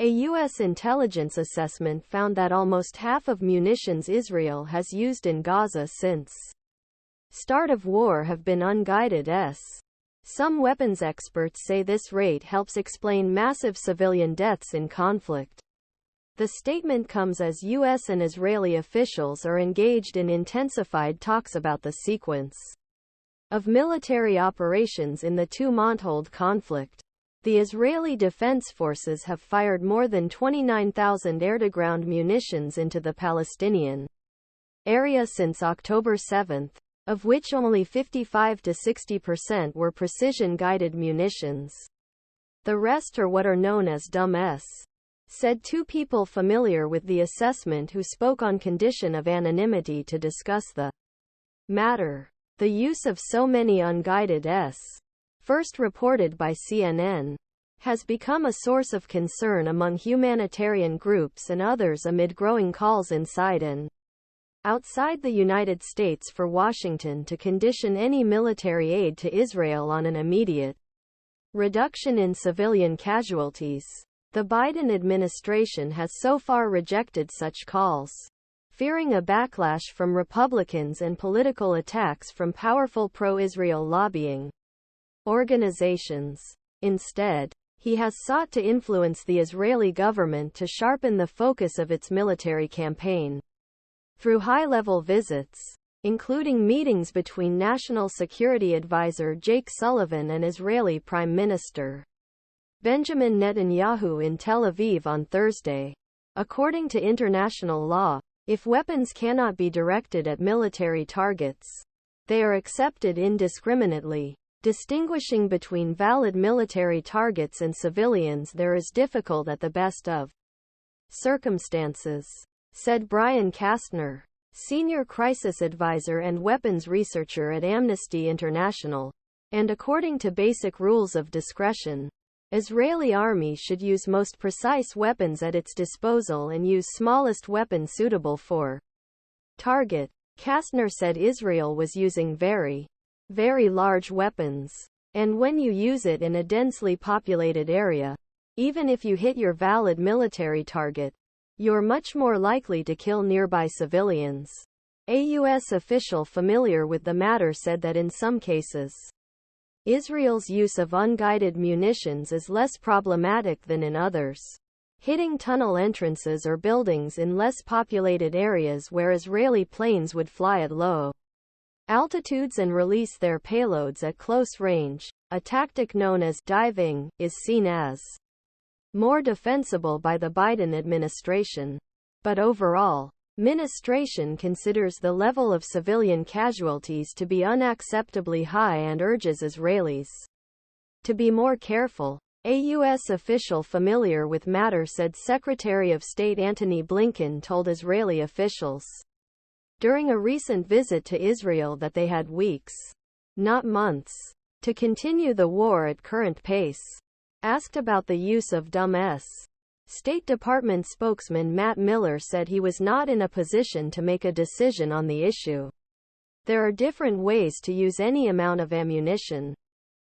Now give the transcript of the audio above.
A U.S. intelligence assessment found that almost half of munitions Israel has used in Gaza since start of war have been unguided. Some weapons experts say this rate helps explain massive civilian deaths in conflict. The statement comes as U.S. and Israeli officials are engaged in intensified talks about the sequence of military operations in the two-month-old conflict. The Israeli Defense Forces have fired more than 29,000 air-to-ground munitions into the Palestinian area since October 7, of which only 55 to 60% were precision-guided munitions. The rest are what are known as dumb-s, said two people familiar with the assessment who spoke on condition of anonymity to discuss the matter. The use of so many unguided first reported by CNN, has become a source of concern among humanitarian groups and others amid growing calls inside and outside the United States for Washington to condition any military aid to Israel on an immediate reduction in civilian casualties. The Biden administration has so far rejected such calls, fearing a backlash from Republicans and political attacks from powerful pro-Israel lobbying organizations. Instead, he has sought to influence the Israeli government to sharpen the focus of its military campaign through high-level visits, including meetings between National Security Advisor Jake Sullivan and Israeli Prime Minister Benjamin Netanyahu in Tel Aviv on Thursday. According to international law, if weapons cannot be directed at military targets, they are accepted indiscriminately. Distinguishing between valid military targets and civilians there is difficult at the best of circumstances, said Brian Castner, senior crisis advisor and weapons researcher at Amnesty International. And according to basic rules of discretion, Israeli army should use most precise weapons at its disposal and use smallest weapon suitable for target. Castner said Israel was using very large weapons. And when you use it in a densely populated area, even if you hit your valid military target, you're much more likely to kill nearby civilians. A U.S. official familiar with the matter said that in some cases, Israel's use of unguided munitions is less problematic than in others, hitting tunnel entrances or buildings in less populated areas where Israeli planes would fly at low altitudes and release their payloads at close range. A tactic known as diving is seen as more defensible by the Biden administration. But overall, ministration considers the level of civilian casualties to be unacceptably high and urges Israelis to be more careful. A U.S. official familiar with matter said Secretary of State Antony Blinken told Israeli officials during a recent visit to Israel that they had weeks, not months, to continue the war at current pace. Asked about the use of dumb-s, State Department spokesman Matt Miller said he was not in a position to make a decision on the issue. There are different ways to use any amount of ammunition.